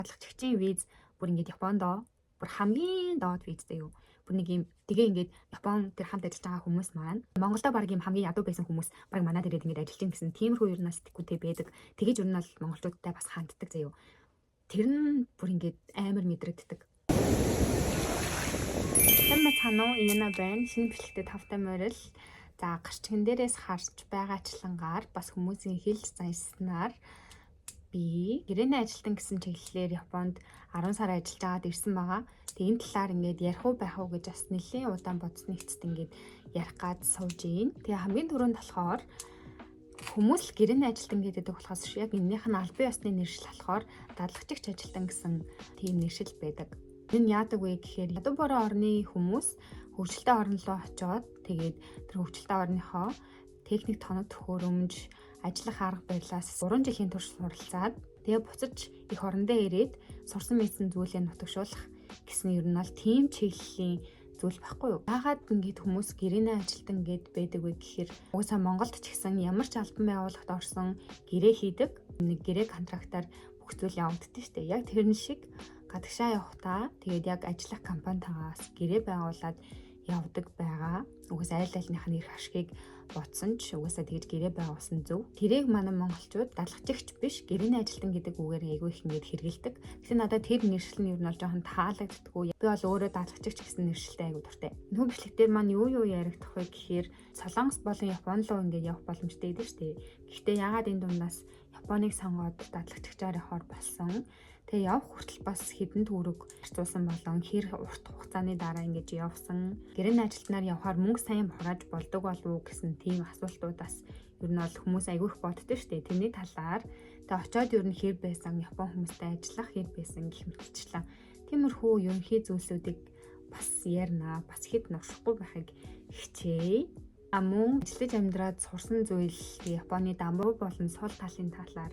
Дадлагчийн виз бүр ингээд Япондоо бүр хамгийн доод визтэй юу. Бүр нэг юм тэгээ ингээд Япон тэр хамт ажиллаж байгаа хүмүүс маань Монголдо баг юм хамгийн ядуу байсан хүмүүс баг манад ирээд ингээд ажиллаж ин гэсэн тиймэрхүү ер нь сэтгэхүйтэй байдаг. Тэгэж ер нь бол монголчуудтай бас ханддаг заяа. Тэр нь бүр ингээд амар мэдрэгддэг. Тэр мацхан уу Яна байна. Шинэ бичлэгтээ тавтай морил. За гарчган дээрээс харж байгаачлангаар бас хүмүүсийн хэлж заяснаар би гэрээний ажилтан гэсэн чиглэлээр Японд 10 сар ажиллаж аваад ирсэн байгаа. Тэгээ энэ талаар ингээд ярих уу байх уу гэж бас нэлийн удаан бодсны эцэст ингээд ярих гад сууж ийн. Тэгээ хамгийн түрүүнд болохоор хүмүүс л гэрээний ажилтан гэдэг болохоос яг энэнийх нь албан ёсны нэршил болохоор дадлагчигч ажилтан гэсэн тийм нэршил байдаг. Энэ яадаг вэ гэхээр ядуу бороо орны хүмүүс хөгжилтэй орн руу очиод тэгээд тэр хөгжилтэй орныхоо техник тоног төхөөрөмж ажиллах арга барилаас 3 жилийн турш суралцаад тэгээ буцаж их орондоо ирээд сурсан мэдсэн зүйлээ нутагшуулах гэсэн ер нь бол тийм чиглэлийн зүйл байхгүй юу. Яагаад ингэж хүмүүс гэрээний ажилтан гэд байдаг вэ гэхээр угаасаа Монголд ч гэсэн ямар ч албан байгууллагт орсон гэрээ хийдэг. Нэг гэрээ контрактаар бүх зүйл явагддаг шүү дээ. Яг тэрэн шиг гадагшаа явахдаа тэгээд яг ажиллах компанитаагаас гэрээ байгуулад явдаг байгаа. Угаасаа аль альных нь ирэх ашгийг бодсон ч угаасаа тэгж гэрээ байгуулсан зөв. Тэрийг манай монголчууд дадлагчигч биш гэрээний ажилтан гэдэг үгээр айгүй их ингэж хэрэгэлдэг. Тэгсэн надад тэр нэршил нь юу нь бол жоохон таалагддаггүй. Би бол өөрөө дадлагчигч гэсэн нэршилтэй айгүй дуртай. Нүү бичлэг дээр маань юу яригдах вэ гэхээр Солонгос болон Япон руу ингэж явах боломжтой гэдэг шүү дээ. Гэхдээ яагаад энэ дундаас Японыг сонгоод дадлагчигчаар явахаар болсон? Тэгээ явах хүртэл бас хэдэн төгрөг харьцуулсан болон хэр урт хугацааны дараа ингэж явсан. Гэрээний ажилтнаар явахаар мөнгө сайн хурааж болдог болов уу гэсэн тийм асуултуудаас ер нь бол хүмүүс айгүй их боддог шүү дээ. Тэрний талаар тэгээ очиод ер нь хэр байсан Япон хүмүүстэй ажиллах хэр байсан гэх мэтчлэн тиймэрхүү ерөнхий зүйлсүүдийг бас ярина. Бас хэд нуршихгүй байхыг хичээе. Мөн ажиллаж амьдраад сурсан зүйл Японы дамбуу болон сул талын талаар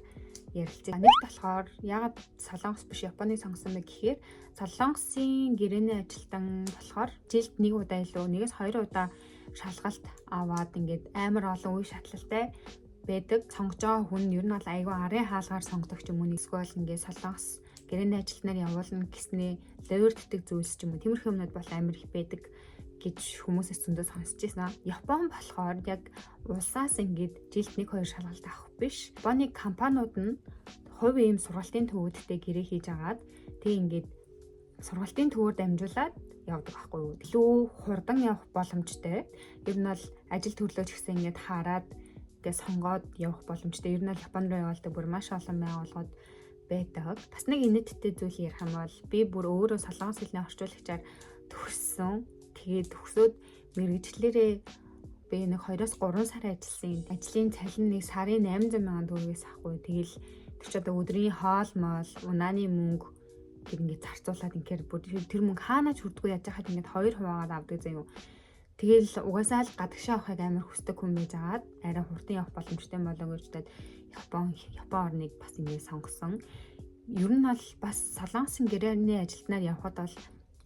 ярилцъя. Нэг болохоор ягаад Солонгос биш Японыг сонгосон бэ гэхээр Солонгосын гэрээний ажилтан болохоор жилд нэг удаа илүү нэгээс 2 удаа шалгалт аваад ингээд амар олон үе шатлалтай байдаг. Сонгож байгаа хүн ер нь бол айгүй арын хаалгаар сонгодог ч юм уу, эсвэл ингээд Солонгос гэрээний ажилтнаар явуулна гэснээ лоорддаг зүйлс ч юм уу. Тиймэрхүү юмнууд бол амар их байдаг гэж хүмүүсээс зөндөө сонсч байсан. Япон болохоор яг улсаас ингээд жилд 1-2 шалгалт авах биш. Японы компаниуд нь хувийн ийм сургалтын төвүүдтэй гэрээ хийж агаад тэг ингээд сургалтын төвөөр дамжуулаад явдаг байхгүй юу. Илүү хурдан явах боломжтой. Ер нь бол ажил төрлөөч гэсэн ингээд хараад ингээд сонгоод явах боломжтой. Ер нь бол Японд руу явуулдаг бүр маш олон байгууллагууд байдаг. Бас нэг инээдтэй зүйл ярих юм бол би бүр өөрөө солонгос хэлний орчуулагчаар төгссөн. Тэгээд төгсөөд мэргэжлэрээ би нэг 2-3 сар ажилласан. Ажлын цалин нэг сарын 800 сая төгрөгөөс ахгүй. Тэгэл тэр ч одоо өдрийн хоол моол, унааны мөнгө гэр ингээд зарцуулаад инхээр бүр тэр мөнгө хаанаач хүрдэггүй яаж яхад ингээд 2 хуваагаад авдаг заяа. Тэгэл угаасаа л гадагшаа авахыг амар хүсдэг хүн байж агаад арай хурдан явах боломжтой болоо гэж бодоод Япон орныг бас ингээд сонгосон. Ер нь бол бас солонгосын гэрээний ажилтнаар явхад бол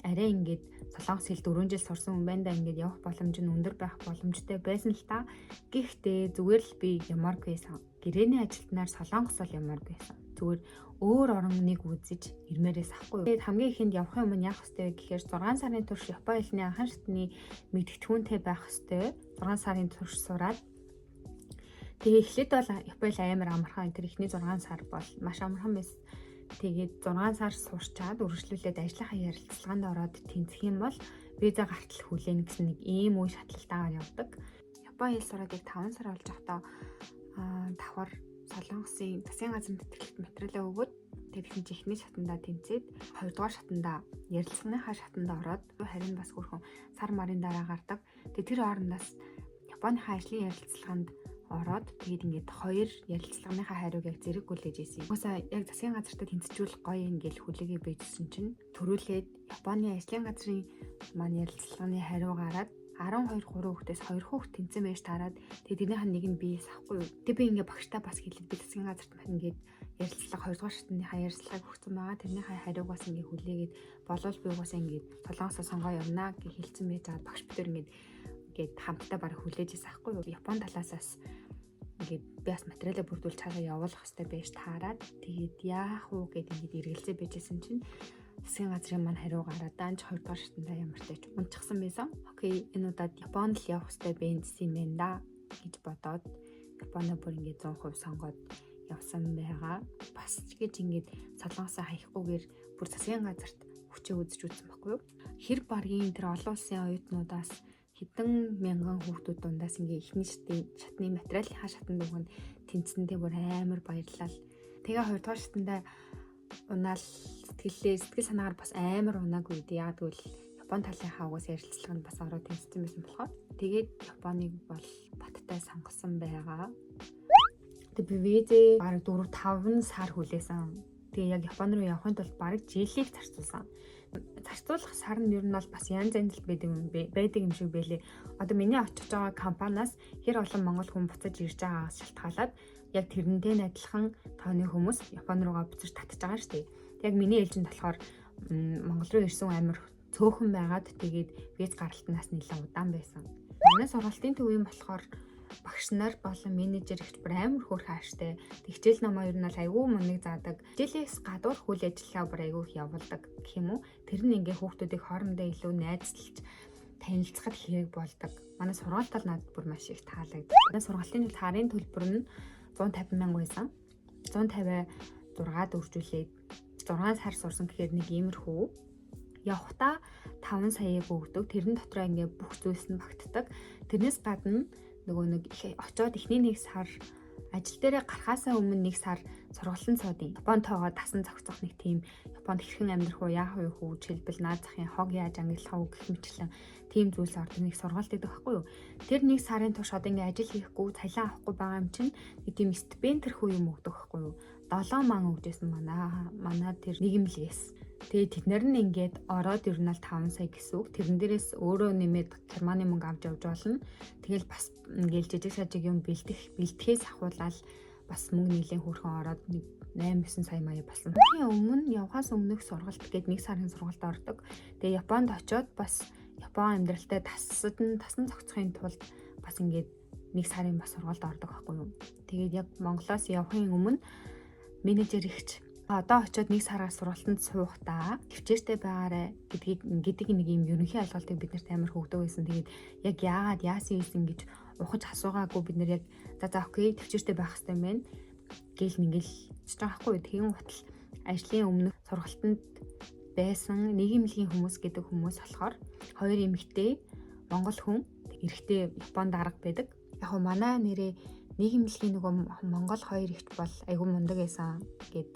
арай ингээд солонгос хэл 4 жил сурсан хүн байна да ингээд явах боломж нь өндөр байх боломжтой байсан л та. Гэхдээ зүгээр л би ямаргүй гэрээний ажилтнаар солонгос бол ямаргүй байсан. Зүгээр өөр орныг үзэж ирмээрээс ахгүй. Тэгээд хамгийн ихэнд явах юм нь яах вэ гэхээр 6 сарын турш Япон хэлний анхан шатны мэдгэдэггүйнтэй байх ёстой. 6 сарын турш сураад тэгээ эхлээд бол Япон хэл амар амархан. Тэр эхний 6 сар бол маш амархан байсан. Тэгээд 6 сар сурчаад үргэлжлүүлээд ажлынхаа ярилцлаганд ороод тэнцэх юм бол виза гартал хүлээнэ гэсэн нэг ийм үе шатлалтаагаар явдаг. Япон хэл сураад яг 5 сар болж байхдаа давхар Солонгосын засгийн газрын тэтгэлэгт материалаа өгөөд тэгээд ихний шатандаа тэнцээд 2 дугаар шатандаа ярилцлагынхаа шатанд ороод харин бас хөрхөн сар марын дараа гардаг. Тэгээд тэр хоорондоос Японыхаа ажлын ярилцлаганд ороод тэгээд ингээд 2 ярилцлагынхаа хариуг яг зэрэг хүлээж ийсэн. Угаасаа яг засгийн газартай тэнцвэржүүл гоё ингээл хүлээгээ бийжсэн чинь төрүүлээд Японы ажлын газрын маань ярилцлагын хариу гараад 12 3 хүүхдээс 2 хүүхд тэнцэн байж таарад тэгээд тэрнийх нь нэг нь биес ахгүй юу. Тэгээд би ингээд багштай бас хэлээд би засгийн газарт ингээд ярилцлага 2 дугаар шатныхаа ярилцлагыг өгсөн байгаа. Тэрнийхээ хариугаас ингээд хүлээгээд болов би угаасаа ингээд солонгосоо сонгоо явна гэж хэлсэн байж байгаа. Багш бид ингээд хамтдаа бараг хүлээж ийсэн ахгүй юу. Япон талаасаас ингээд би бас материалаа бүрдүүлж чагаа явуулах хэрэгтэй байж таарад тэгээд яах уу гэдэг ингээд эргэлзээ байжсэн чинь засгийн газрын маань хариу гараад даанч 2 дугаар шатндаа ямартай ч унтчихсан байсан. Окей, энэ удаад Японд л явах хэрэгтэй байсан юм байна да гэж бодоод Японы бүр ингээд 100% сонгоод явсан байгаа. Бас ч гэж ингээд солонгосоо хаяггүйгээр бүр засгийн газарт хүчээ үзэж үзсэн байхгүй юу? Хэр баргийн тэр олон улсын оюутнуудаас хэдэн мянган хүүхдүүд дундаас ингээ ихний шатны материалынхаа шатанд өгөн тэнцсэндээ бүр амар баярлал. Тэгээ 2 дугаар шатандаа унаал сэтгэл санаагаар бас амар унаагүй дээ. Яг тэгвэл Японы талын хаагаас ярилцлага нь бас ороод тэнцсэн байсан болохоор тэгээд Японыг бол баттай сонгосон байгаа. Тэгээд би визээ бараг 4-5 сар хүлээсэн. Тэгээ яг Японд руу явахын тулд бараг жилийг зарцуулсан. Зарцуулах сар нь ер нь бол бас янз янз байдаг юм шиг байлээ. Одоо миний очиж байгаа компаниас хэр олон монгол хүн буцаж ирж байгаагаас шалтгаалаад яг тэрнтэй адилхан тооны хүмүүс Японд руугаа буцаж татж байгаа шүү дээ. Яг миний ээлжинд болохоор Монгол руу ирсэн амар цөөхөн байгаад тэгээд виз гаргалтнаас нэлээд удаан байсан. Манай сургалтын төвийн болохоор багш нар болон менежер ихч бүр амар хөөрхөн ааштай. Хичээл номоо ер нь бол айгүй муныг заадаг. Хичээлээс гадуур үйл ажиллагаа бүр айгүй их явуулдаг гэх юм уу. Тэр нь ингээ хүүхдүүдийг хоорондоо илүү найзлж танилцахад хэрэг болдог. Манай сургалт бол надад бүр маш их таалагдав. Манай сургалтын харын төлбөр нь 150 мянга байсан. 156-д үржүүлээд 6 сар сурсан гэхээр нэг иймэрхүү. Явхдаа 5 саяыг өгдөг. Тэрэн дотроо ингээ бүх зүйлс нь багтдаг. Тэрнээс гадна нөгөө нэг очоод эхний нэг сар ажил дээрээ гарахаасаа өмнө нэг сар сургалтын цоодын Японд тоогоо тасан зохицох нэг тийм Японд хэрхэн амьдрах уу, яах вэ хүү, жишээлбэл наад захын хог яаж ангиллах уу гэх мэтлэн тийм зүйлс ордог нэг сургалт гэдэг байхгүй юу. Тэр нэг сарын турш одоо ингээ ажил хийхгүй, цалин авахгүй байгаа юм чинь нэг тийм стипендэрхүү юм өгдөг байхгүй юу. 7 ман өгдөөсөн манай тэр нийгэмлэгээс. Тэгээ тэд нар нь ингээд ороод ер нь л 5 сая гэсэн үг. Тэрэн дээрээс өөрөө нэмээд Германы мөнгө авч явж болно. Тэгэл бас ингээд жижиг сажиг юм бэлтгэхээс ахуулаад бас мөнгө нэлээд хөрхөн ороод нэг 8-9 сая маяг болсон. Өмнө явхаас өмнөх сургалт гээд 1 сарын сургалт ордог. Тэгээ Японд очоод бас Япон амьдралтай тасан зохицохын тулд бас ингээд 1 сарын бас сургалт ордог байхгүй юу. Тэгээд яг Монголоос явахын өмнө менежер ихч одоо очиод 1 сараар сургалтанд суухдаа төвчээртэй байгаарэ гэдэг нэг юм ерөнхий ойлголтыг бид нарт амар хөгдөг байсан. Тэгээд яг яагаад яасан юм гэж ухаж асуугаагүй бид нар яг за окей төвчээртэй байх хэрэгтэй юм байна. Гэл мingэл ч таахгүй. Тэгэн утал ажлын өмнөх сургалтанд байсан нийгэмлэгийн хүмүүс гэдэг хүмүүс болохоор 2 эмэгтэй монгол хүн эрэгтэй Японд дарга байдаг. Яг манай нэрээ нийгэмлэгийн нөгөө монгол 2 ихч бол айгүй мундаг байсан гэд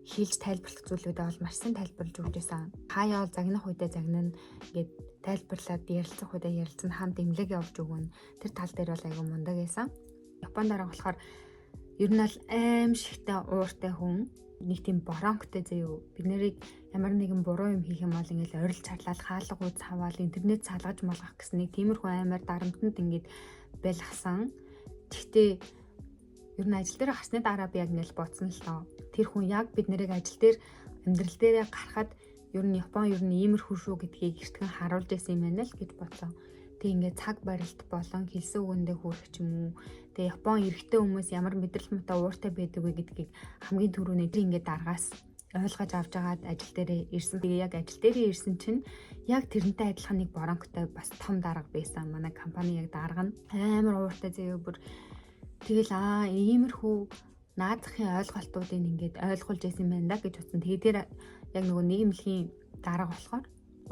хэлж тайлбарлах зүйлүүдээ бол маш сайн тайлбарлаж өгч байсан. Хаяа бол загнах үедээ загнана гэд тайлбарлаад ярилцах үедээ ярилцсан хамт эмнэлэг явуулж өгнө. Тэр тал дээр бол айгүй мундаг байсан. Японд дараа болохоор ер нь бол аим шигтэй ууртай хүн, нэг тийм боронктой заяа. Бид нарыг ямар нэгэн буруу юм хийх юм бол ингээл орилж чарлал хаалга уу цаваал интернет салгаж малгах гэсэн нэг тиймэрхүү аймаар дарамтнд ингээд байлгасан. Гэхдээ ер нь ажил дээр гарсны дараа би яг ингээл бодсон л тоо. Тэр хүн яг бид нарыг ажил дээр амьдрал дээрээ гарахад ер нь Япон ер нь иймэрхүү шүү гэдгийг эртхэн харуулж байсан юм байна л гэж бодсон. Тэг ингээд цаг барилт болон хэлсэн үгэндээ хүрэх ч юм уу. Тэг Япон эрэгтэй хүмүүс ямар мэдрэл муутай ууртай байдаг вэ гэдгийг хамгийн түрүүний тэр ингээд даргаас ойлгож авч агаад ажил дээрээ ирсэн. Тэгээ яг ажил дээрээ ирсэн чинь яг тэрнтэй адилхан нэг боронктой бас том дарга байсан. Манай компани яг дарга нь амар ууртай заяа бүр тэгэл иймэрхүү наадахын ойлголтуудыг ингээд ойлгуулж байсан юм байна да гэж утсан. Тэгээ тэр яг нөгөө нийгэмлэгийн дарга болохоор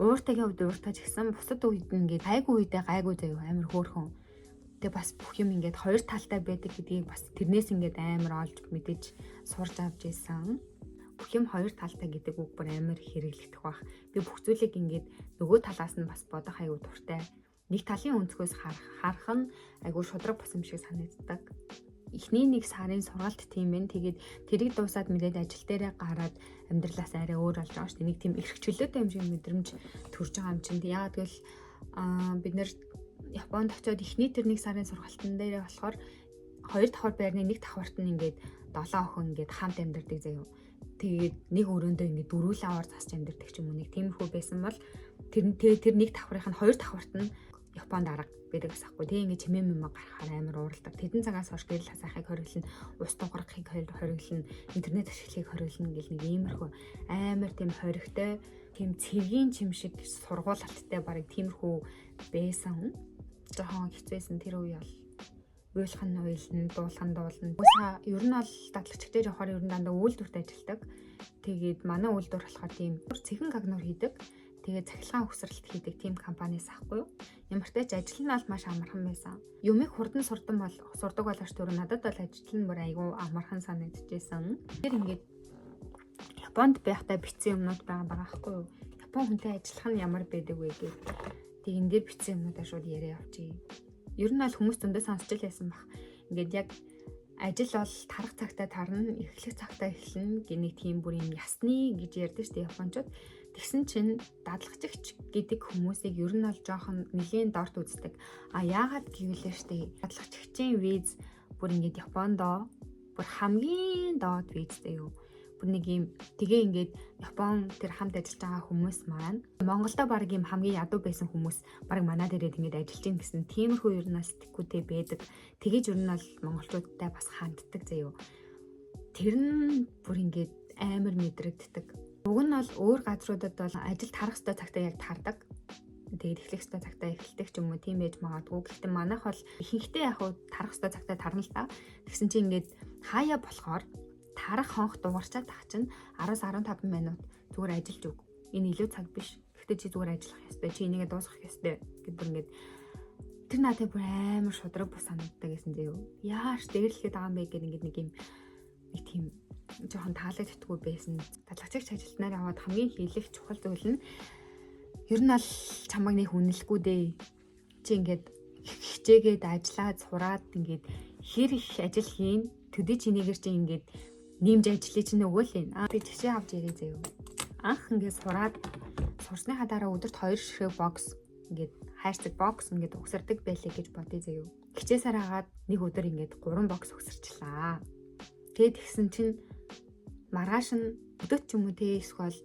ууртайгийн хувьд ууртайч гэсэн бусад үед ингээд гайгүй үедээ гайгүй заяа амар хөөрхөн. Тэгээ бас бүх юм ингээд 2 талтай байдаг гэдгийг бас тэрнээс ингээд амар олж мэдэж сурч авч ийсэн. Бүх юм 2 талтай гэдэг үг бүр амар хэрэглэгдэх бах. Би бүх зүйлийг ингээд нөгөө талаас нь бас бодох аягүй дуртай. Нэг талын өнцгөөс харах нь айгүй шудраг бас юм шиг санагддаг. Эхний 1 сарын сургалт тийм байна. Тэгээд тэрийг дуусаад мэдээд ажил дээрээ гараад амьдралаас арай өөр болж байгаа шүү дээ. Нэг тийм эрхчлөөтэй юм шиг мэдрэмж төрж байгаа юм чинь. Яагаад гэвэл бид нэр Японд очиод эхний тэр 1 сарын сургалтын дээрээ болохоор 2 давхар байрны 1 давхарт нь ингээд 7 охин ингээд хамт амьдардаг заяа. Тэгээд нэг өрөөндөө ингээд дөрвөлэн аваар засч амьдардаг ч юм уу. Нэг тиймэрхүү байсан бол тэр 1 давхрынх нь 2 давхарт нь Японд арга байдаг гэсэхгүй. Тэгээ ингээд чимээ мэмэ гарахаар амар ууралдаг. Тэдэн цагаас хойш гэрэл хасаахыг хориглоно, ус дугарахыг хориглоно, интернет ашиглахыг хориглоно гэл нэг иймэрхүү амар тийм хоригтой, тийм цэргийн чим шиг сургуулалттай барыг тиймэрхүү байсан. Жохон хэцүүсэн тэр үе бол уйлхан уйлна, дуулхан дуулна. Уусаа ер нь бол дадлагчдэр явахаар ер нь дандаа үйлдвэрт ажилладаг. Тэгээд манай үйлдвэр болохоор тийм цэхэн гагнуур хийдэг. Тэгээд цахилгаан өгсрэлт хийдэг тийм компаниас ахгүй юу. Ямар ч тач ажил нь бол маш амархан байсан. Юмыг хурдан сурдаг болооч түр надад бол ажил нь бүр айгүй амархан санагдчихсэн. Тэр ингээд Японд байхдаа бичсэн юмнууд байгаа ахгүй юу. Япон хүнтэй ажиллах нь ямар байдаг вэ гэх. Тэгэн дээр бичсэн юмнуудаа шууд яриа авчий. Ер нь бол хүмүүс зөндөө сонсч л байсан баг. Ингээд яг ажил бол тарах цагтаа тарна, эхлэх цагтаа эхэлнэ гэх тийм бүр юм ясны гэж ярьдаг шүү дээ японочууд. Тэгсэн чинь дадлагчигч гэдэг хүмүүсийг ер нь бол жоохон нэлийн дорд үздэг. А яагаад гэвэл штэ дадлагчигчийн виз бүр ингээд Япондоо бүр хамгийн доод визтэй юу. Бүр нэг юм тэгээ ингээд Япон тэр хамт ажиллаж байгаа хүмүүс маань Монголдо баг юм хамгийн ядуу байсан хүмүүс баг манад ирээд ингээд ажиллаж ийн гэсэн тиймэрхүү ер нь бас тэхүүтэй байдаг. Тэгэж ер нь бол монголчуудтай бас ханддаг заяо. Тэр нь бүр ингээд амар мэдрэгддэг. Уг нь бол өөр газруудад бол ажил тарах ёстой цагтаа яг тардаг. Тэгээд эхлэх ёстой цагтаа эхэлдэг ч юм уу тийм ээж магадгүй. Гэхдээ манайх бол ихэнхдээ яг хуу тарах ёстой цагтаа тарна л та. Тэгсэн чинь ингээд хаяа болохоор тарах хонх дугарчаад тах чинь 10-15 минут зүгээр ажиллаж өг. Энэ илүү цаг биш. Гэхдээ чи зүгээр ажиллах ёстой. Чи энийгээ дуусгах ёстой гэдэг ингээд тэр надад бүр амар шудраг бус санагддаг гэсэн зөө. Яаш дэрлэхэд байгаа юм бэ гэдэг ингээд нэг тийм жоохон таалагддаггүй байсан. Дадлагчигч ажилтнаар яваад хамгийн хийлэх чухал зүйл нь ер нь бол чамайг нэг үнэлэхгүй дээ. Чи ингээд хичээгээд ажиллаад сураад ингээд хэр их ажил хийн төдий чинийгэр чи ингээд нэмж ажиллаж чинь өгөөл юм. Би жишээ авч ярив заяа. Анх ингээд сураад сурсныхаа дараа өдөрт 2 ширхэг бокс ингээд хайрцаг бокс ингээд угсардаг байлээ гэж бодъё заяа. Хичээсээр хагаад нэг өдөр ингээд 3 бокс угсарчлаа. Тэгээд тэгсэн чинь маргааш нь өдөрт ч юм уу те эсвэл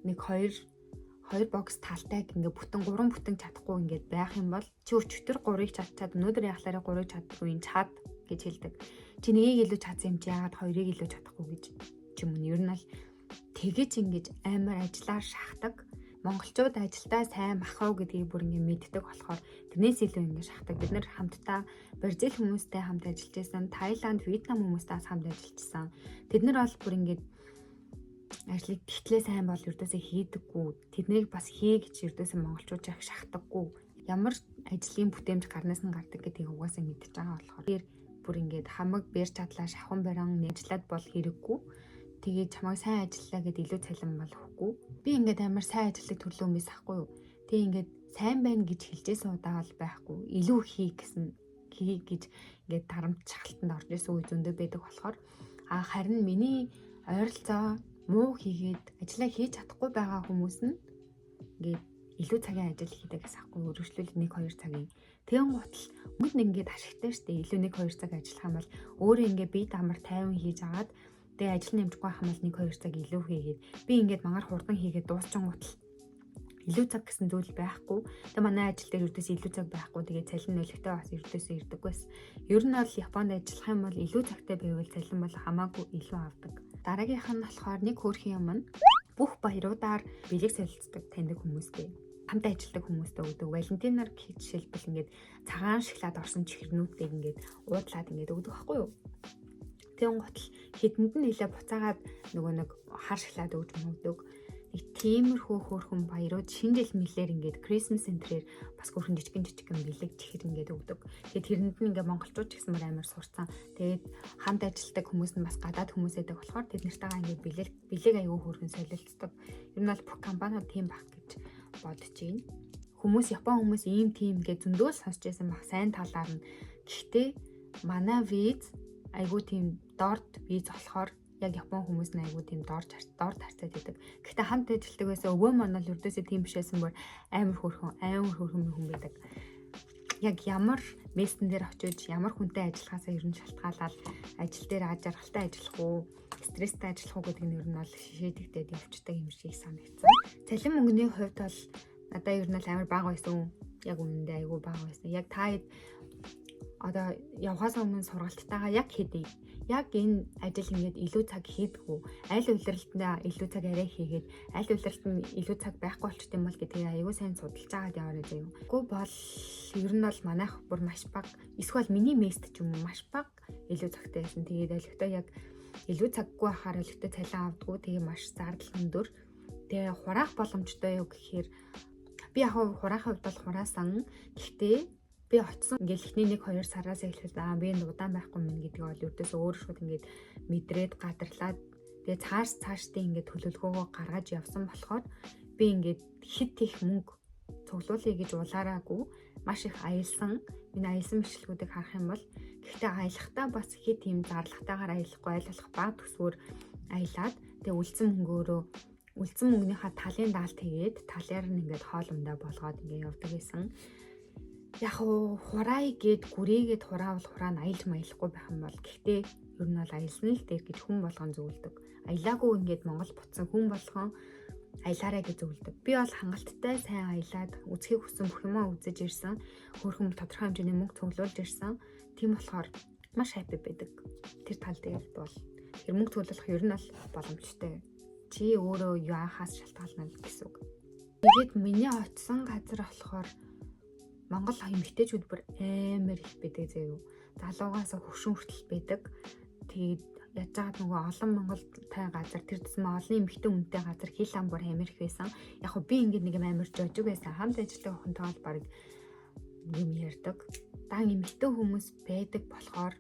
нэг 2 бокс талтай ингээд бүтэн 3 бүтэн чадахгүй ингээд байх юм бол чи өчтөр 3-ыг чадчихад өнөөдөр яхалаараа 3-ыг чаддаггүй энэ чад гэж хэлдэг. Чи нэгийг илүү чадсан юм чи яагаад 2-ыг илүү чадахгүй гэж ч юм уу. Ер нь л тэгэж ингэж амар ажиллаар шахдаг. Монголчууд ажилдаа сайн махав гэдгийг бүр ингээд мэддэг болохоор тэрнээс илүү ингээд шахдаг. Бид нэр хамтдаа Бразил хүмүүстэй хамт ажиллаж байсан, Таиланд, Вьетнам хүмүүстэй хамт ажиллажсэн. Тэд нар бол бүр ингээд ажлыг тэгтлээ сайн бол ердөөсөө хийдэггүй. Тэднийг бас хий гэж ердөөсөө монголчууд яг шахдаггүй. Ямар ажлын бүтээмж гарнаас нь гардаг гэдгийг угаасаа мэдчихэж байгаа болохоор тэр бүр ингээд хамаг бэр чадлаа шавхан баран ажиллаад бол хэрэггүй. Тэгээд чамайг сайн ажиллаа гэд илүү цалин бол өгөхгүй. Би ингээд амар сайн ажиллах төрлөө юмээс ахгүй юу. Тэгээ ингээд сайн байна гэж хэлжсэн удаа бол байхгүй. Илүү хий гэж ингээд дарамт шахалтанд орж исэн үе зөндөө байдаг болохоор харин миний ойролцоо муу хийгээд ажиллаа хийж чадахгүй байгаа хүмүүс нь ингээд илүү цагийн ажил хийдэг гэсэн ахгүй өргөжлөл 1-2 цагийн. Тэгэн гутал мөнгө нэг ингээд ашигтай штэ илүү 1-2 цаг ажиллах юм бол өөрөө ингээд бие дамар тайван хийж агаад тэгээ ажил нэмжгүй байх юм бол 1-2 цаг илүү хийгээд би ингээд мангар хурдан хийгээд дуусчин гутал илүү цаг гэсэн зүйл байхгүй. Тэгээ манай ажил дээр ердөөс илүү цаг байхгүй. Тэгээ цалин нөлөөтэй бас ердөөсөө ирдэггүйс. Ер нь бол Японд ажиллах юм бол илүү цагтай байвал цалин бол хамаагүй илүү авдаг. Дараагийнх нь болохоор нэг хөөрхөн юм нь бүх баяруудаар бэлэг солилцдог таньдаг хүмүүстэй хамт ажилладаг хүмүүстэй өгдөг. Валентинаар гэх жишээлбэл ингээд цагаан шоколад орсон чихэрнүүдтэй ингээд уудлаад ингээд өгдөг байхгүй юу? Тэгэн гутал хэдэнд нь нэлээ буцаагаад нөгөө нэг хар шоколад өгч мөгдөг. Нэг тиймэрхүү хөөрхөн баярууд шинэ жил мэлээр ингээд Christmas энтрээр бас хөөрхөн жижигэн бэлэг чихэр ингээд өгдөг. Тэгээд тэрэнд нь ингээд монголчууд ч гэсэн амар сурцсан. Тэгээд хамт ажилладаг хүмүүс нь бас гадаад хүмүүс байдаг болохоор тэд нартайгаа ингээд бэлэг аягүй хөөрхөн солилцдог. Ер нь бол бүх компаниуд тийм байх гэж бодож байна. Хүмүүс Япон хүмүүс ийм тийм ингээд зөндөө сонсч байсан баг сайн талаар нь. Гэхдээ манай виз айгүй тийм дорд виз болохоор яг Япон хүмүүс нь айгүй тийм дорд харцаад байдаг. Гэхдээ хамт ажилладаг байсан өвөө маань л өрдөөсөө тийм бишээсэн бүр амар хөөрхөн хүн байдаг. Яг ямар мессен дээр очиж ямар хүнтэй ажиллахаасаа ер нь шалтгаалаад ажил дээр жаргалтай ажиллах уу, стресстэй ажиллах уу гэдэг нь ер нь бол шийдэгдээд явцдаг юм шиг санагдсан. Цалин мөнгөний хувьд бол надад ер нь амар бага байсан. Яг үнэндээ айгүй бага байсан. Яг та одоо явахаас өмнө сургалтайгаа яг хэдий. Яг энэ ажил ингээд илүү цаг хийдгүү. Аль улиралтаа илүү цаг арай хийгээд аль улиралт нь илүү цаг байхгүй болчт юм бол гэдгийг айгүй сайн судалж агаад яваарай заяа. Үгүй бол ер нь бол манайх бүр маш бага. Эсвэл миний мест ч юм уу маш бага илүү цагтай байсан. Тэгээд олигтой яг илүү цаггүй байхаар олигтой цалин авдггүй. Тэгээ маш зардал өндөр. Тэгээ хураах боломжтой юу гэхээр би яг хураахын хувьд бол хураасан. Гэхдээ би очсон ингээл эхний 1-2 сараас эхлээд би энэ удаан байхгүй мэн гэдгийг бол ердөөс өөр шууд ингээд мэдрээд гадарлаад тэгээ цаашдаа ингээд төлөвлөгөөгөө гаргаж явсан болохоор би ингээд хит их мөнгө цуглуулъя гэж улаараагүй маш их аялсан. Миний аялсан бичлэгүүдийг харах юм бол гэхдээ аялахдаа бас хит юм зарлагтайгаар аялахгүй айлах баг төсвөр аялаад тэгээ үлдсэн мөнгөнийхөө талын даалт хийгээд талаар нь ингээд хоол ундаа болгоод ингээд явдаг гэсэн. Яг хураа гээд гүрээгээд хураавал хураа нь аялж маялахгүй байх юм бол гэхдээ ер нь бол аялсан л дээр гэж хүн болгон зөвлөдөг. Аялаагүй ингээд Монгол буцсан хүн болгон аялаарай гэж зөвлөдөг. Би бол хангалттай сайн аялаад үзхийг хүссэн бүх юмаа үзэж ирсэн. Хөөрхөн тодорхой хэмжээний мөнгө цуглуулж ирсэн. Тийм болохоор маш happy байдаг. Тэр тал дээр бол тэр мөнгө цуглуулах ер нь бол боломжтой. Чи өөрөө яахаас шалтгаална гэсэн үг. Тэгээд миний очсон газар болохоор Монгол эмэгтэйчүүд бүр амар их байдаг заяа. Залуугаас хөвшин хүртэл байдаг. Тэгээд яаж байгаа нөгөө олон Монголтай газар тэр тусмаа олон эмэгтэй үнэтэй газар хил ам бүр амар их байсан. Яг би ингээд нэг амар жожиг байсан. Хамт ажиллах охинтой бол баг юм ярьдаг. Дан эмэгтэй хүмүүс байдаг болохоор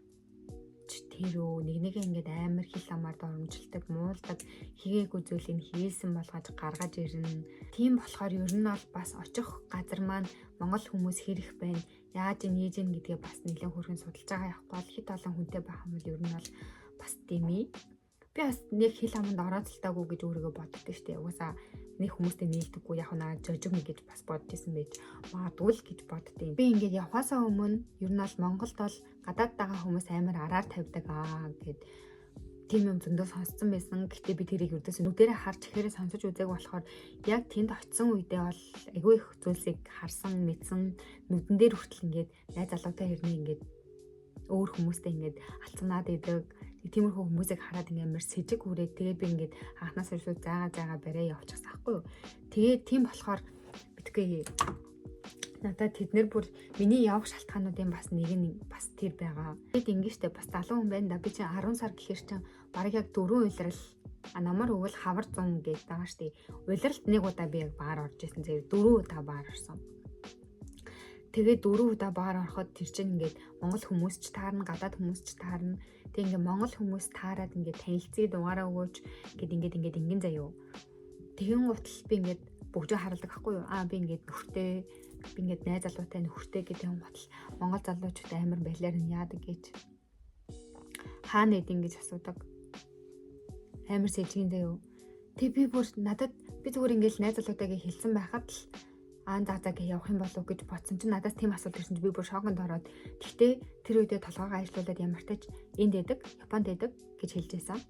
тэр нэг ингээд амар хил амаар дормжилдаг, муулдаг, хийгээгүй зүйлийг хийсэн болгож гаргаж ирнэ. Тийм болохоор ер нь бол бас очих газар маань Монгол хүмүүс хэрэг байна. Яаж ийж гэдгээ бас нэлээд хөргөн судалж байгаа явахгүй бол хит олон хүнтэй байх юм бол ер нь бол бас дэмий. Би бас нэг хил аманд орооцолтоогүй гэж өөрийгөө боддог шүү дээ. Угаасаа нэг хүмүүстэй нийлдэггүй яг наа жожиг гэж бас бодож исэн байж магадгүй л гэж боддیں۔ Би ингээд явхаасаа өмнө ер нь бол Монголд бол гадаад байгаа хүмүүс амар араар тавьдаг гэд тийм юм зөндөө сонссон байсан. Гэхдээ би тэрийг ердөөс нүдэрээ харж ихээрээ сонсож үзээг болохоор яг тэнд очисон үедээ бол айгүй их зүйлсийг харсан, мэдсэн, нүдэн дээр хүртэл ингээд найз залуутай хэрнээ ингээд өөр хүмүүстэй ингээд алцнаад идэг. Тиймэрхүү хүмүүсийг хараад ингээд амар сэжиг хүрээд тэгээд би ингээд анхнаас ирсүү заагаа барай явчихсан байхгүй юу. Тэгээд тийм болохоор битгий надад тэднэр бүр миний явах шалтгаануудын бас нэг нь бас тэр байгаа. Тэгэд ингэжтэй бас залуу хүн байна да. Би чинь 10 сар гэхэр чинь бараг яг 4 улирал намар өвөл хавар 100 гэж байгаа штий. Улиралд нэг удаа би яг баар орж исэн. зэрэг 4 удаа баар орсон. Тэгээд 4 удаа баар ороход тэр чинь ингээд Монгол хүмүүс ч таарна, гадаад хүмүүс ч таарна. Тэг ингээд Монгол хүмүүс таарад ингээд танилцъя дугаараа өгөөч гэд ингээд ингэн заяа. Тэгэн гутал би ингээд бүгжээ харалдаг байхгүй юу? Би ингээд нөхөртэй би ингээд найз залуутай нөхөртэй гэдэг юм гутал Монгол залуучууд амар балиар нь яадаг гэж хаана эдин гэж асуудаг. Амар сэжгийн заяа. Тэг би бүр надад би зүгээр ингээд найз залуутайгаа хэлсэн байхад л заа явах юм болов гэж бодсон чинь надаас тийм асуулт ирсэн чинь би бүр шоконд ороод гэхдээ тэр үедээ толгойгоо ажиллуулад ямар тач энд байдаг, Японд байдаг гэж хэлж байсан.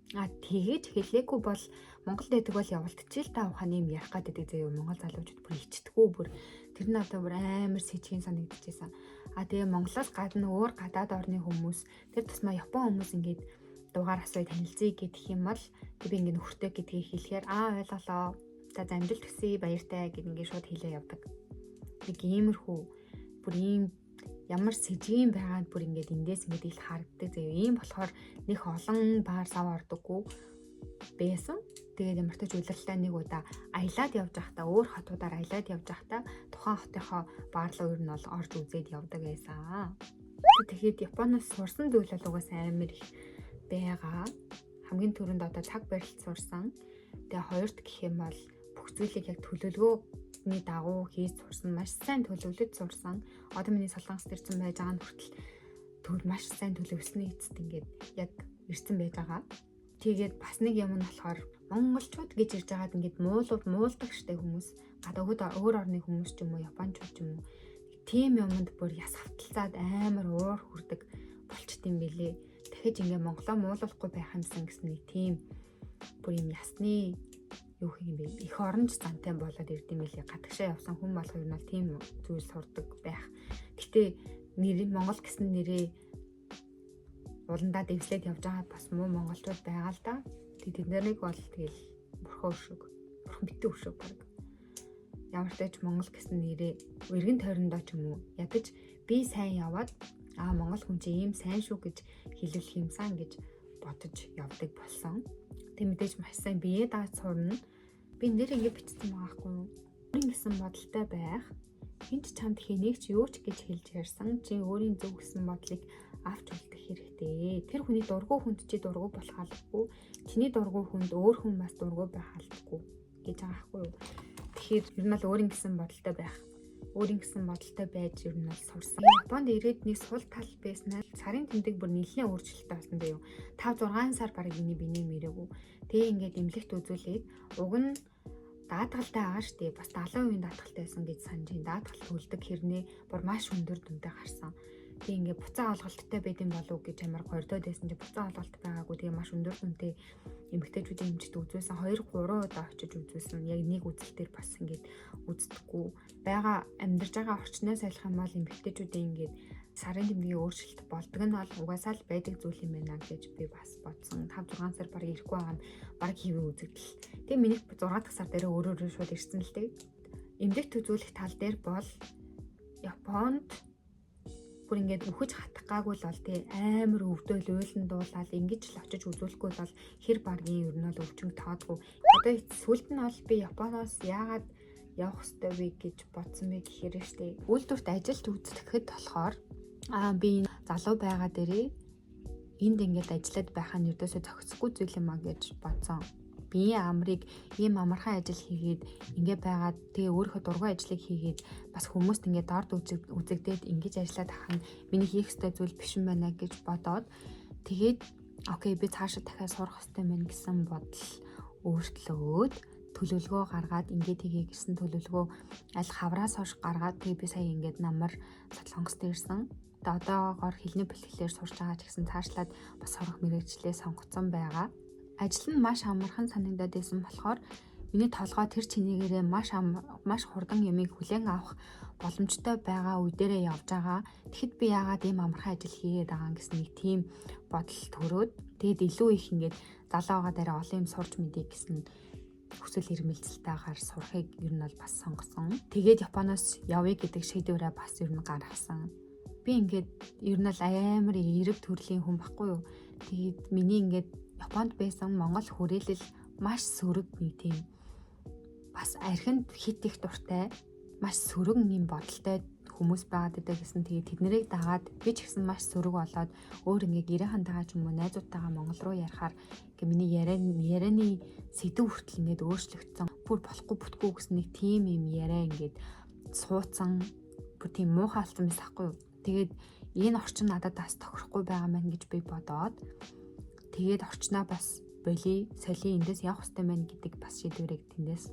Тэгээд хэлээгүй бол Монголд байдаг бол явалтчил та ухааны юм ярих гэдэг заяа Монгол залуучууд бүр ичдэггүй бүр тэр нь одоо бүр амар сэжгийн санагдчихсан. Тэгээ Монголоос гадна өөр гадаад орны хүмүүс тэр тусмаа Япон хүмүүс ингээд дугаар асууя танилцъя гэдэг юм бол би ингээд нөхөртэй гэдгийг хэлэхээр ойлголоо. За амжилт хүсье баяртай гэд ингээд шууд хэлээ явдаг. Нэг иймэрхүү бүр ийм ямар сэжгийн байгаад бүр ингээд эндээс ингээд ил харагддаг заяа. Ийм болохоор нэг олон баар сав ордоггүй байсан. Тэгээд ямар ч удирдлагатай нэг удаа аялаад явж байхдаа өөр хотуудаар аялаад явж байхдаа тухайн хотынхоо баар руу ер нь бол орж үзээд явдаг байсан. Тэгэхэд Японоос сурсан зүйл бол угаасаа амар их байгаа. Хамгийн түрүүнд одоо цаг барилт сурсан. Тэгээ хоёрт гэх юм бол бүх зүйлийг яг төлөвлөгөөний дагуу хийж сурсан. Маш сайн төлөвлөж сурсан. Одоо миний солонгос ирсэн байж байгаа нь хүртэл маш сайн төлөвлөсний эцэст ингээд яг ирсэн байж байгаа. Тэгээд бас нэг юм нь болохоор монголчууд гэж ирж байгаад ингээд муулдаг штэ хүмүүс. Гадаад өөр орны хүмүүс ч юм уу, японочууд ч юм уу. Тийм юмд бүр яс хавталцаад амар уур хүрдэг болчт юм бэлээ. Дахиж ингээд монголоо муулахгүй байх юмсан гэсэн нэг тийм бүр юм ясны юу хийх юм бэ? Их оронч зантай болоод ирд юм билээ. Гадагшаа явсан хүн болох юм бол тийм зүйл сурдаг байх. Гэтэ Монгол гэсэн нэрээ уландаа дэвслээд явж байгаа бас муу монголчууд байгаа л да. Тэд нарыг бол тэгэл бурхан өшөг. Бурхан битэн өшөг баг. Ямар ч тач Монгол гэсэн нэрээ эргэн тойрондоо ч юм уу ядаж би сайн яваад Монгол хүн чинь ийм сайн шүү гэж хэлүүлэх юмсан гэж бодож явдаг болсон. Тэг мэдээж маш сайн бие дааж сурна. Би нэр ингэ бичсэн байгаа хгүй юу? Өөрийн гэсэн бодолтой байх. Хинт чамд хэнийг ч юу ч гэж хэлж ярьсан. Чи өөрийн зөв гэсэн бодлыг авч үлдэх хэрэгтэй. Тэр хүний дургүй хүнд чи дургүй болох албагүй. Чиний дургүй хүнд өөр хүн бас дургүй байх албагүй гэж байгаа хгүй юу? Тэгэхээр ер нь бол өөрийн гэсэн бодолтой байх. Өөрийн гэсэн бодолтой байж ер нь бол сурсан. Японд ирээд нэг сул тал байснаар сарын тэмдэг бүр нэлээд өөрчлөлттэй болсон дээ юу. 5-6 сар бараг биний мэрэгүү. Тэгээ ингээд эмнэлэгт үзүүлээд уг нь даатгалтай байгаа штеп. Бас 70% даатгалтай байсан гэж санаж байна. Даатгал төлдөг хэрнээ бүр маш өндөр дүнтэй гарсан. Тэгээ ингээд буцаа олголттой байд юм болов уу гэж амар гордоод байсан чи буцаа олголт байгаагүй. Тэгээ маш өндөр дүнтэй эмэгтэйчүүдийн эмчт үзүүлсэн 2-3 удаа очиж үзүүлсэн. Яг нэг үзэл дээр бас ингээд үздэггүй. Бага амьдарч байгаа орчноос айлах юм бол эмэгтэйчүүдийн ингээд сарын тэмдгийн өөрчлөлт болдог нь бол угаасаа л байдаг зүйл юм байна гэж би бас бодсон. 5-6 сар бараг ирэхгүй байгаа нь бараг хэвээ үзэгдэл. Тэгээ миний 6 дахь сар дээр өөрөө шууд ирсэн л дээ. Эмнэлэгт үзүүлэх тал дээр бол Японд бүр ингээд үхэж хатгаагүй л бол тий амар өвдөөл уйлан дуулаад ингэж л очиж үзүүлэхгүй бол хэр баргийн ер нь бол өвчнөд тоодгүй. Одоо сүлд нь бол би Японоос яагаад явах ёстой вэ гэж бодсон бэ гэхээр штэ. Үйлдвэрт ажилд үздэхэд болохоор би залуу байгаа дээрээ энд ингээд ажиллаад байх нь ердөөсөө зохицгүй зүйл юм а гэж бодсон. Би амрыг ийм амархан ажил хийгээд ингээд байгаад тэгээ өөрийнхөө дургүй ажлыг хийгээд бас хүмүүст ингээд дорд үзэгдээд ингэж ажиллаад ах нь миний хийх ёстой зүйл биш юм байна гэж бодоод тэгээд окей би цаашаа дахиад сурах ёстой мэн гэсэн бодол өөрчлөөд төлөвлөгөө гаргаад ингээд хийе гэсэн төлөвлөгөө аль хавраас хойш гаргаад тэгээ би сая ингээд намар Солонгост ирсэн. Одоогоор хэлний бэлтгэлээр сурч байгаа ч гэсэн цаашлаад бас сурах мэргэжлээ сонгоцсон байгаа. Ажил нь маш амархан санагдаад байсан болохоор миний толгой тэр чинээрээ маш хурдан юмыг хүлээн авах боломжтой байгаа үе дээрээ явж байгаа. Тэгэхэд би яагаад ийм амархан ажил хийгээд байгаа гэсэн нэг тийм бодол төрөөд тэгэд илүү их ингээд залуу байгаа дээрээ олон юм сурч мэдээ гэсэн хүсэл эрмэлзэлтэйгээр сурахыг ер нь бол бас сонгосон. Тэгээд Японоос явъя гэдэг шийдвэрээ бас ер нь гаргасан. Би ингээд ер нь бол амар эрэг төрлийн хүн байхгүй юу. Тэгээд миний ингээд Японд байсан Монгол хүрээлэл маш сөрөг нэг тийм бас архинд хит их дуртай маш сөрөг юм бодолтой хүмүүс байгаад байдаг гэсэн. Тэгээд тэднийг дагаад би ч гэсэн маш сөрөг болоод өөр ингээ гэрээхэнтэйгээ ч юм уу найзуудтайгаа Монгол руу ярихаар ингээ миний ярианы сэдв хүртэл ингээд өөрчлөгдсөн. Бүр болохгүй бүтггүй гэсэн нэг тийм юм яриа ингээд суудсан бүр тийм муухай болсон байсан байхгүй юу. Тэгээд энэ орчин надад бас тохирохгүй байгаа мэн гэж би бодоод тэгээд орчноо бас боли соли эндээс явах хэрэгтэй мэн гэдэг бас шийдвэрийг тэндээс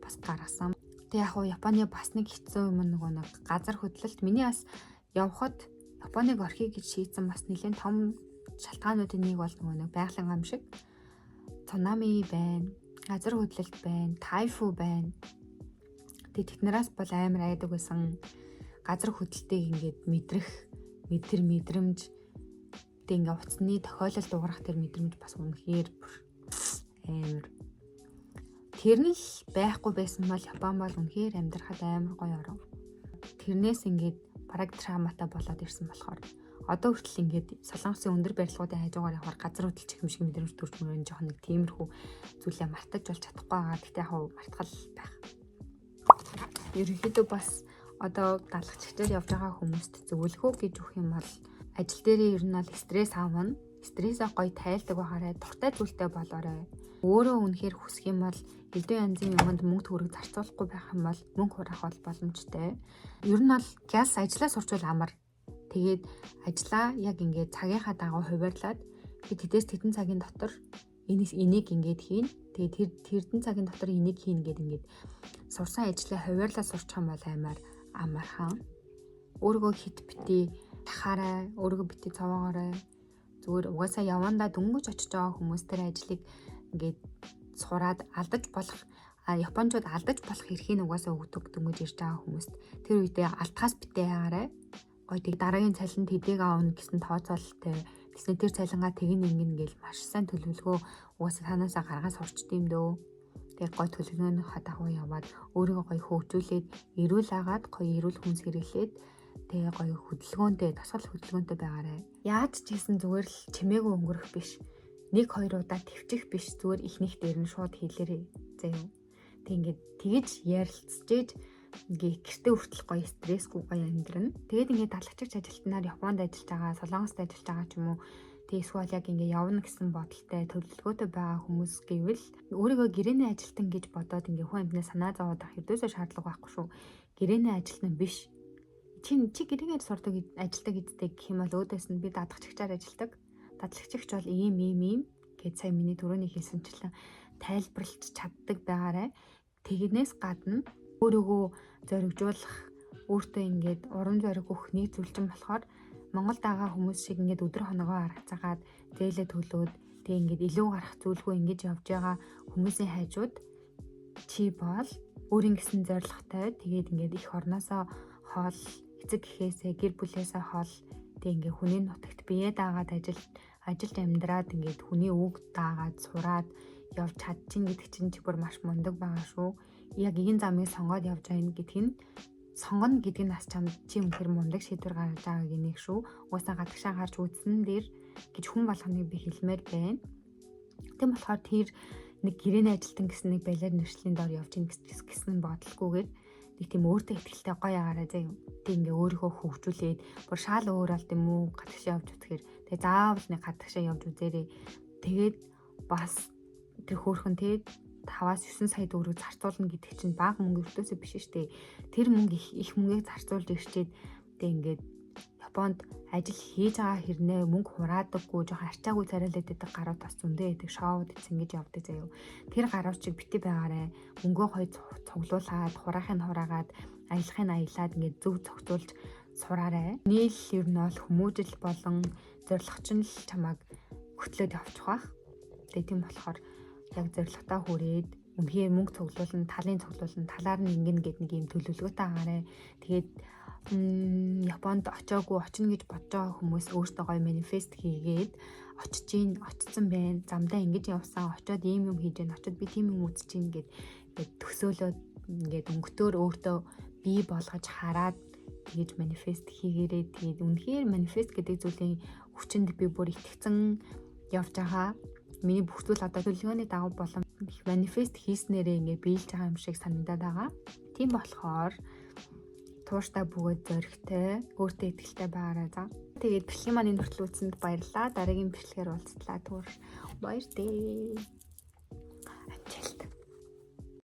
бас гаргасан. Тэг яг Японы бас нэг хэцүү юм нэг газар хөдлөлт миний бас явхад Японыг орхиё гэж шийдсэн бас нэлээд том шалтгаануудын нэг бол нэг байгалийн гам шиг цунами байна, газар хөдлөлт байна, тайфу байна. Тэг тэднээс бол амар айдаг байсан. Газар хөдлөлтийг ингээд мэдрэх мэдрэмж тэг ингээ утасны тохиолдол дуурах тэр мэдрэмж бас үнэхээр амар. Тэр нь л байхгүй байсан бол Япон бол үнэхээр амьдрахад амар гоё оров. Тэрнээс ингээд бараг травматай болоод ирсэн болохоор одоо хүртэл ингээд Солонгосын өндөр барилгуудын хажуугаар явахаар газар хөдлөлт юм шиг мэдрэмж төрж мөрөн жоох нэг тиймэрхүү зүйлээ мартаж болж чадахгүй байгаа. Гэхдээ яг мартгал байх. Ерөнхийдөө бас одоо даалгачдаар явж байгаа хүмүүст зөвлөгөө гэж өгөх юм бол ажил дээрээ ер нь бол стресс авна. Стрессээ гоё тайлдаг байхаарай, дуртай зүйлтэй болоорой. Өөрөө үнэхээр хүсэх юм бол эдийн янзын юмд мөнгө төгрөг зарцуулахгүй байх юм бол мөнгө хураах бол боломжтой. Ер нь бол газ ажиллаа сурчвал амар. Тэгээд ажлаа яг ингээд цагийнхаа дагуу хуваарлаад би тэдээс тэдэн цагийн дотор энийг ингээд хийн. Тэгээд тэрдэн цагийн дотор энийг хийн гэдэг ингээд сурсан ажлаа хуваарлаад сурчих юм бол амар амархан. Өөрийгөө хит бити тахаарай, өөрийгөө бити цаваагаарай. Зүгээр угаасаа явандаа дөнгөж очиж байгаа хүмүүс тэр ажлыг ингээд сураад алдаж болох Японочууд алдаж болох эрхийг угаасаа өгдөг дөнгөж ирж байгаа хүмүүст тэр үедээ алдхаас битээ яарэ. Гоё тэг дараагийн цалинд хэдийг аавна гэсэн тооцоололтой. Тэснэ тэр цалингаа тэгин ингэн гээл маш сайн төлөвлөгөө угаасаа танаасаа гаргаж сурчд юм дөө. Тэг гоё төлөвлөгөөнийхөө дагуу яваад өөрийгөө гоё хөгжүүлээд эрүүл агаад гоё эрүүл хүнс хэрэглээд тэгээ гоё хөдөлгөөнтэй тасгал хөдөлгөөнтэй байгаарэ. Яаж ч хийсэн зүгээр л чимээгүй өнгөрөх биш. 1-2 удаа твчих биш, зүгээр ихнийх дээр нь шууд хийлээрээ. Заяа. Тэг ингээд тэгэж ярилцчээж ингээ гэртээ хүртэл гоё стрессгүй гоё амьдрна. Тэгээд ингээ далгачигч ажилтнаар Японд ажиллаж байгаа, Солонгост ажиллаж байгаа ч юм уу. Тэг эсвэл яг ингээ явна гэсэн бодолтой төлөвлөгөөтэй байгаа хүмүүс гэвэл өөрийгөө гэрээний ажилтан гэж бодоод ингээ хүн амтнаа санаа зовоод авах ердөөсөө шаардлага байхгүй шүү. Гэрээний ажилтан биш. Чи гэрээгээр сурдаг ажилтдаг гэдэгтэй гэх юм бол өөдөөс нь би дадлгачигчаар ажилтдаг. Дадлгачигч бол ийм гэж сая миний түрүүний хэлсэнчлэн тайлбарлаж чаддаг байгаарэ. Тэгнээс гадна өөрийгөө зоригжуулах, өөртөө ингээд урам зориг өгөх нэг зүйлчин болохоор Монголд байгаа хүмүүс шиг ингээд өдөр хоногоо аргацаагаад зээлээ төлөөд тэг ингээд илүү гарах зүйлгүй ингэж явж байгаа хүмүүсийн хажууд чи бол өөрийн гэсэн зорилготой тэгээд ингээд их орноосоо хоол эцэг гэхээсээ гэр бүлээсээ хоол тэг ингээд хүний нутагт бие даагаад ажилд амьдраад ингээд хүний үг даагаад сураад явж чадчих гэдэг чинь чи бүр маш мундаг байгаа шүү. Яг энэ замыг сонгоод явж байгаа гэдг нь сонгоно гэдэг нь бас чамд чи үнэхээр мундаг шийдвэр гаргаж байгааг нэг шүү. Угаасаа гадагшаа гарч үзсэн дээр гэж хүн болгоныг би хэлмээр байна. Тэгм болохоор тэр нэг гэрээний ажилтан гэсэн нэг балиар нэршлийн дор явж ийн гэсэн бодолгүйгээр нэг тийм өөртөө ихтэй гоё агаараа заяа. Тэг ингээ өөрийгөө хөгжүүлээд бүр шал өөр алт юм уу гадагшаа явж үзэхээр тэг заавал нэг гадагшаа явж үзээрэй. Тэгээд бас тэр хөөрхөн тэгээд 5-9 сая төгрөг зарцуулна гэдэг чинь бага мөнгө өртөөсөө биш шүү дээ. Тэр мөнгө их мөнгөийг зарцуулж ирчээд тэг ингээд Японд ажил хийж байгаа хэрнээ мөнгө хураадаггүй жоохон арчаагүй царайлаад байдаг гарууд бас зөндөө байдаг шоуд ингэж явдаг заяа. Тэр гаруучиг битээ байгаарэ. Мөнгөө хой цуглуулад, хураахыг хураагаад, аялахыг аялаад ингээд зөв зохицуулж сураарай. Нийл ер нь бол хүмүүжил болон зорилгоч нь л чамайг хөтлөөд явчих бах. Тэгээ тийм болохоор яг зорилготоо хүрээд үнхээр мөнгө цуглуулна, талын цуглуулна, талаар нь ингэнэ гэд нэг юм төлөвлөгөөтэй агаарэ. Тэгээд Японд очино гэж бодож байгаа хүмүүс өөртөө гоё манифест хийгээд очсон байна. Замдаа ингэж явсан, очиод ийм юм хийж гэн, очиод би тийм юм үзэж гин гэд төсөөлөд ингээд өнгөтөөр өөртөө бий болгож хараад тэгэж манифест хийгээрээ тэгээд үнэхээр манифест гэдэг зүйлийн хүчинд би бүр итгэцэн явж байгаа. Миний бүх зүйл одоо төлөвлөгөөний дагуу болон манифест хийснээрээ ингээд биелж байгаа юм шиг санагдаад байгаа. Тийм болохоор тууштай бөгөөд зоригтой, өөртөө итгэлтэй байгаарай за. Тэгээд бэлгийн маань энэ хүртэл үзсэнд баярлалаа. Дараагийн бичлэгээр уулзлаа. Баяр дээ. Амжилт.